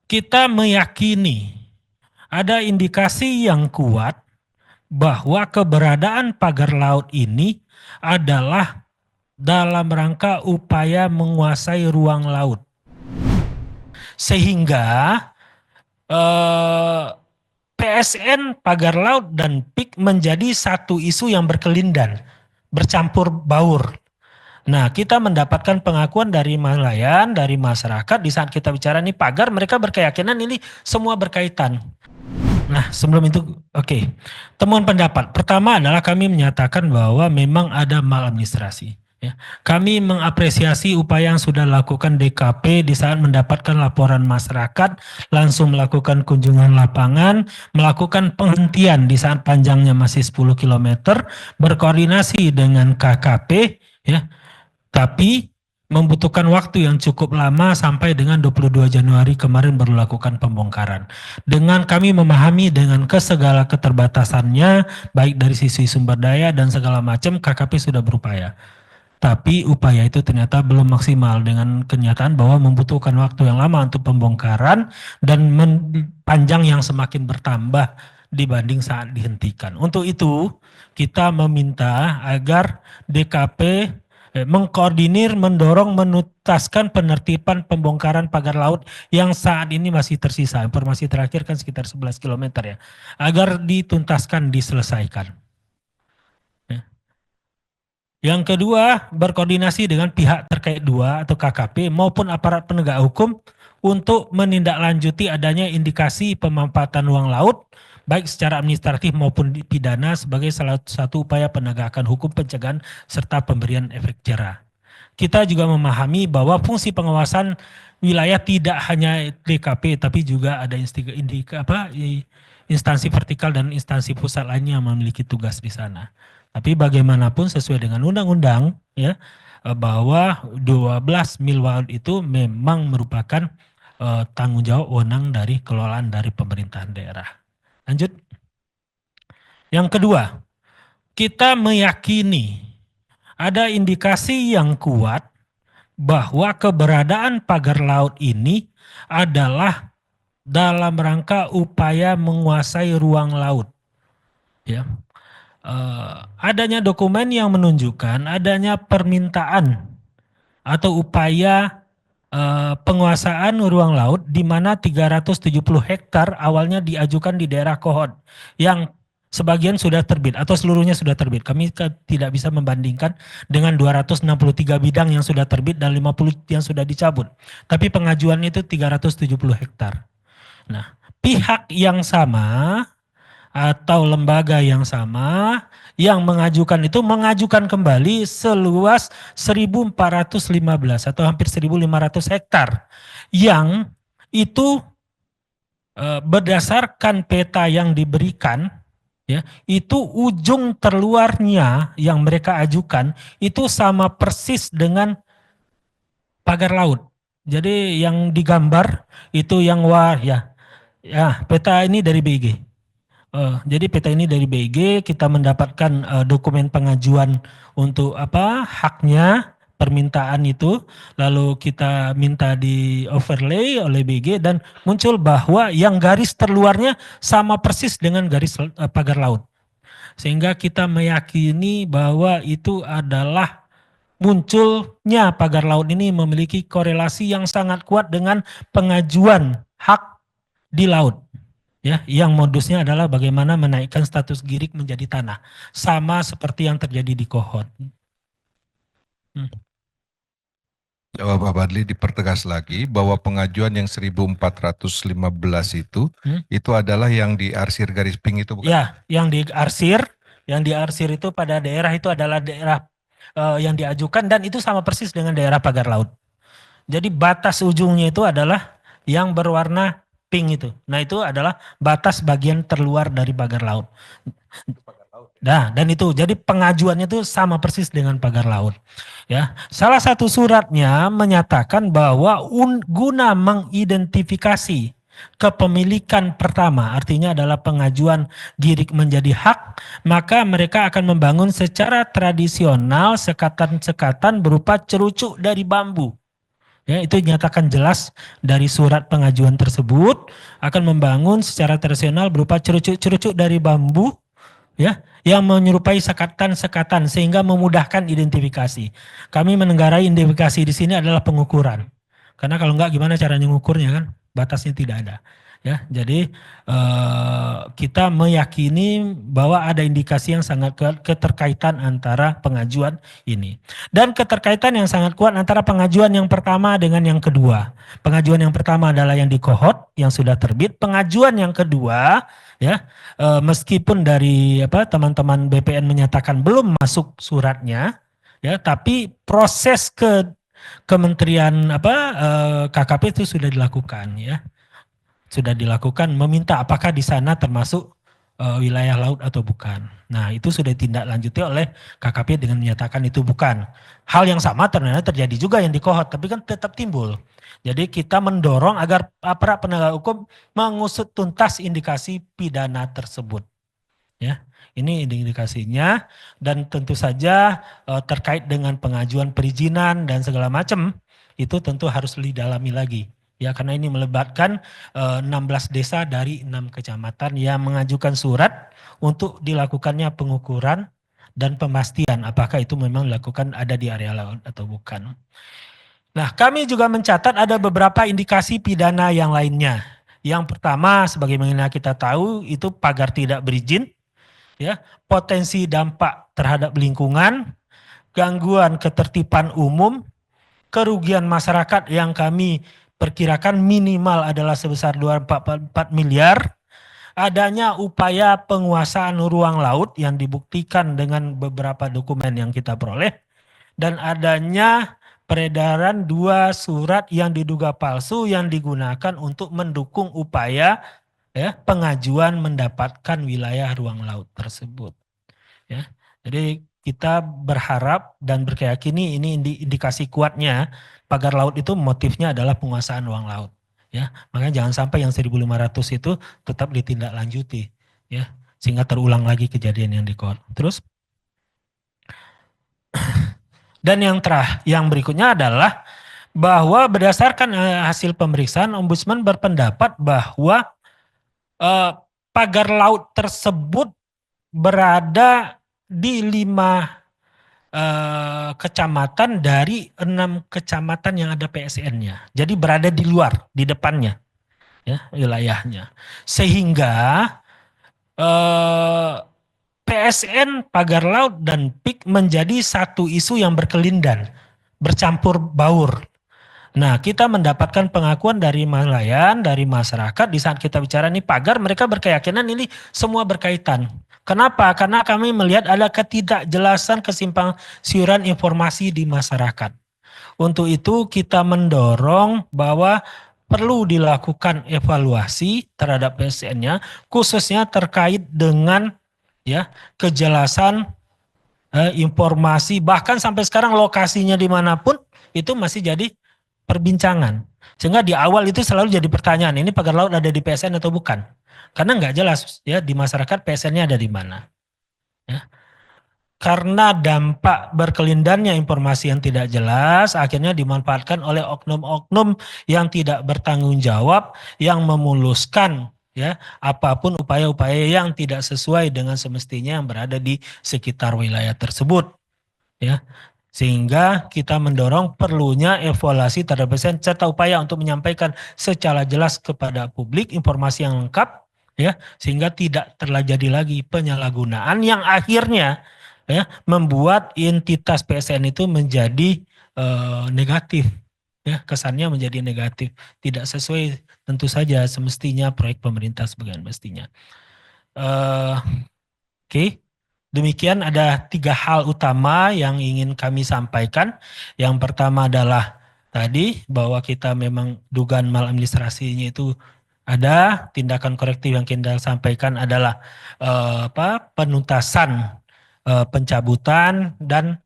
Kita meyakini ada indikasi yang kuat bahwa keberadaan pagar laut ini adalah dalam rangka upaya menguasai ruang laut. Sehingga PSN, pagar laut, dan PIK menjadi satu isu yang berkelindan, bercampur baur. Nah, kita mendapatkan pengakuan dari nelayan, dari masyarakat di saat kita bicara nih pagar, mereka berkeyakinan ini semua berkaitan. Nah, sebelum itu, oke. Temuan pendapat. Pertama adalah kami menyatakan bahwa memang ada maladministrasi. Ya. Kami mengapresiasi upaya yang sudah dilakukan DKP di saat mendapatkan laporan masyarakat, langsung melakukan kunjungan lapangan, melakukan penghentian di saat panjangnya masih 10 km, berkoordinasi dengan KKP, ya. Tapi membutuhkan waktu yang cukup lama sampai dengan 22 Januari kemarin baru lakukan pembongkaran. Dengan kami memahami dengan segala keterbatasannya, baik dari sisi sumber daya dan segala macam, KKP sudah berupaya. Tapi upaya itu ternyata belum maksimal dengan kenyataan bahwa membutuhkan waktu yang lama untuk pembongkaran dan panjang yang semakin bertambah dibanding saat dihentikan. Untuk itu kita meminta agar DKP mengkoordinir, mendorong, menuntaskan penertiban pembongkaran pagar laut yang saat ini masih tersisa. Informasi terakhir kan sekitar 11 km ya. Agar dituntaskan, diselesaikan. Yang kedua, berkoordinasi dengan pihak terkait dua atau KKP maupun aparat penegak hukum untuk menindaklanjuti adanya indikasi pemanfaatan ruang laut baik secara administratif maupun pidana sebagai salah satu upaya penegakan hukum pencegahan serta pemberian efek jera. Kita juga memahami bahwa fungsi pengawasan wilayah tidak hanya DKP tapi juga ada instansi vertikal dan instansi pusat lainnya yang memiliki tugas di sana. Tapi bagaimanapun sesuai dengan undang-undang ya bahwa 12 mil laut itu memang merupakan tanggung jawab wewenang dari kelolaan dari pemerintahan daerah. Lanjut. Yang kedua, kita meyakini ada indikasi yang kuat bahwa keberadaan pagar laut ini adalah dalam rangka upaya menguasai ruang laut. Ya. Adanya dokumen yang menunjukkan adanya permintaan atau upaya penguasaan ruang laut di mana 370 hektar awalnya diajukan di daerah Kohot yang sebagian sudah terbit atau seluruhnya sudah terbit. Kami tidak bisa membandingkan dengan 263 bidang yang sudah terbit dan 50 yang sudah dicabut. Tapi pengajuan itu 370 hektar. Nah, pihak yang sama atau lembaga yang sama yang mengajukan itu mengajukan kembali seluas 1.415 atau hampir 1.500 hektar yang itu berdasarkan peta yang diberikan ya itu ujung terluarnya yang mereka ajukan itu sama persis dengan pagar laut. Jadi yang digambar itu yang peta ini dari BIG. Jadi peta ini dari BIG kita mendapatkan dokumen pengajuan untuk haknya permintaan itu, lalu kita minta di overlay oleh BIG dan muncul bahwa yang garis terluarnya sama persis dengan garis pagar laut. Sehingga kita meyakini bahwa itu adalah munculnya pagar laut ini memiliki korelasi yang sangat kuat dengan pengajuan hak di laut. Ya, yang modusnya adalah bagaimana menaikkan status Girik menjadi tanah, sama seperti yang terjadi di Kohot. Jawab Pak Badli dipertegas lagi bahwa pengajuan yang 1415 itu adalah yang diarsir garis pink itu bukan? Ya, yang diarsir itu pada daerah itu adalah daerah yang diajukan dan itu sama persis dengan daerah pagar laut. Jadi batas ujungnya itu adalah yang berwarna pink itu. Nah itu adalah batas bagian terluar dari pagar laut. Nah, dan itu jadi pengajuannya itu sama persis dengan pagar laut. Ya, salah satu suratnya menyatakan bahwa guna mengidentifikasi kepemilikan pertama, artinya adalah pengajuan Girik menjadi hak, maka mereka akan membangun secara tradisional sekatan-sekatan berupa cerucuk dari bambu. Ya, itu dinyatakan jelas dari surat pengajuan tersebut akan membangun secara tradisional berupa cerucuk-cerucuk dari bambu, ya, yang menyerupai sekatan-sekatan sehingga memudahkan identifikasi. Kami menenggarai identifikasi di sini adalah pengukuran. Karena kalau enggak gimana caranya mengukurnya kan? Batasnya tidak ada. Ya, jadi kita meyakini bahwa ada indikasi yang sangat kuat keterkaitan antara pengajuan ini. Dan keterkaitan yang sangat kuat antara pengajuan yang pertama dengan yang kedua. Pengajuan yang pertama adalah yang di kohort yang sudah terbit. Pengajuan yang kedua, ya, meskipun dari teman-teman BPN menyatakan belum masuk suratnya, ya, tapi proses ke Kementerian KKP itu sudah dilakukan, ya, sudah dilakukan meminta apakah di sana termasuk wilayah laut atau bukan. Nah, itu sudah ditindaklanjuti oleh KKP dengan menyatakan itu bukan. Hal yang sama ternyata terjadi juga yang di kohort, tapi kan tetap timbul. Jadi kita mendorong agar aparat penegak hukum mengusut tuntas indikasi pidana tersebut. Ya, ini indikasinya, dan tentu saja terkait dengan pengajuan perizinan dan segala macam itu tentu harus didalami lagi. Ya, karena ini melibatkan 16 desa dari 6 kecamatan yang mengajukan surat untuk dilakukannya pengukuran dan pemastian apakah itu memang dilakukan ada di area laut atau bukan. Nah, kami juga mencatat ada beberapa indikasi pidana yang lainnya. Yang pertama, sebagaimana kita tahu, itu pagar tidak berizin, ya, potensi dampak terhadap lingkungan, gangguan ketertiban umum, kerugian masyarakat yang kami perkirakan minimal adalah sebesar 244 miliar, adanya upaya penguasaan ruang laut yang dibuktikan dengan beberapa dokumen yang kita peroleh, dan adanya peredaran 2 surat yang diduga palsu yang digunakan untuk mendukung upaya, ya, pengajuan mendapatkan wilayah ruang laut tersebut. Ya, jadi kita berharap dan berkeyakinan ini indikasi kuatnya pagar laut itu motifnya adalah penguasaan ruang laut. Ya, makanya jangan sampai yang 1.500 itu tetap ditindaklanjuti, ya, sehingga terulang lagi kejadian yang di kohort. Terus, dan yang berikutnya adalah bahwa berdasarkan hasil pemeriksaan, Ombudsman berpendapat bahwa pagar laut tersebut berada di 5 kecamatan dari 6 kecamatan yang ada PSN-nya. Jadi berada di luar, di depannya, ya, wilayahnya. Sehingga PSN, pagar laut, dan PIK menjadi satu isu yang berkelindan, bercampur baur. Nah, kita mendapatkan pengakuan dari nelayan, dari masyarakat di saat kita bicara nih pagar, mereka berkeyakinan ini semua berkaitan. Kenapa? Karena kami melihat ada ketidakjelasan, kesimpang siuran informasi di masyarakat. Untuk itu kita mendorong bahwa perlu dilakukan evaluasi terhadap PSN-nya, khususnya terkait dengan, ya, kejelasan informasi, bahkan sampai sekarang lokasinya dimanapun itu masih jadi perbincangan. Sehingga di awal itu selalu jadi pertanyaan, ini pagar laut ada di PSN atau bukan? Karena nggak jelas, ya, di masyarakat PSN-nya ada di mana. Ya. Karena dampak berkelindannya informasi yang tidak jelas, akhirnya dimanfaatkan oleh oknum-oknum yang tidak bertanggung jawab, yang memuluskan, ya, apapun upaya-upaya yang tidak sesuai dengan semestinya yang berada di sekitar wilayah tersebut. Ya. Sehingga kita mendorong perlunya evaluasi terhadap PSN serta upaya untuk menyampaikan secara jelas kepada publik informasi yang lengkap, ya, sehingga tidak terjadi lagi penyalahgunaan yang akhirnya, ya, membuat entitas PSN itu menjadi negatif, ya, kesannya menjadi negatif, tidak sesuai tentu saja semestinya proyek pemerintah sebagian mestinya. Oke. Demikian ada 3 hal utama yang ingin kami sampaikan. Yang pertama adalah tadi bahwa kita memang dugaan maladministrasinya itu ada, tindakan korektif yang kita sampaikan adalah penuntasan pencabutan dan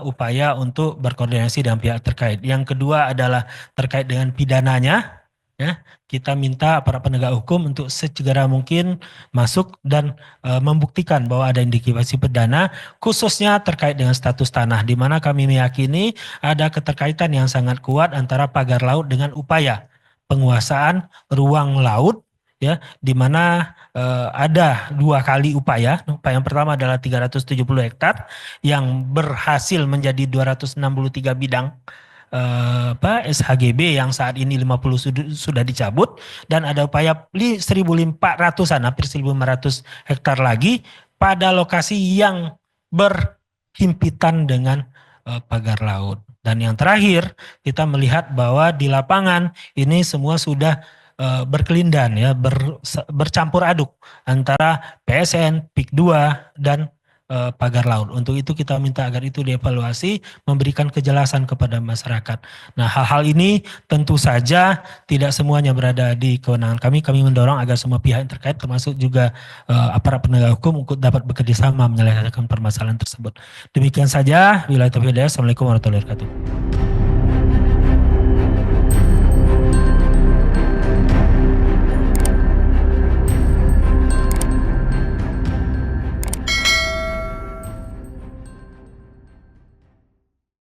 upaya untuk berkoordinasi dengan pihak terkait. Yang kedua adalah terkait dengan pidananya, Ya, kita minta aparat penegak hukum untuk segera mungkin masuk dan membuktikan bahwa ada indikasi pidana, khususnya terkait dengan status tanah, di mana kami meyakini ada keterkaitan yang sangat kuat antara pagar laut dengan upaya penguasaan ruang laut, ya, di mana ada 2 kali upaya. Upaya yang pertama adalah 370 hektar yang berhasil menjadi 263 bidang SHGB yang saat ini 50 sudah dicabut, dan ada upaya 1.400-an, hampir 1.500 hektar lagi pada lokasi yang berhimpitan dengan pagar laut. Dan yang terakhir, kita melihat bahwa di lapangan ini semua sudah berkelindan, ya, bercampur aduk antara PSN, PIK 2 dan pagar laut. Untuk itu kita minta agar itu dievaluasi, memberikan kejelasan kepada masyarakat. Nah, hal-hal ini tentu saja tidak semuanya berada di kewenangan kami. Kami mendorong agar semua pihak yang terkait, termasuk juga aparat penegak hukum, untuk dapat bekerjasama menyelesaikan permasalahan tersebut. Demikian saja. Wabillahi taufiq wal hidayah. Assalamualaikum warahmatullahi wabarakatuh.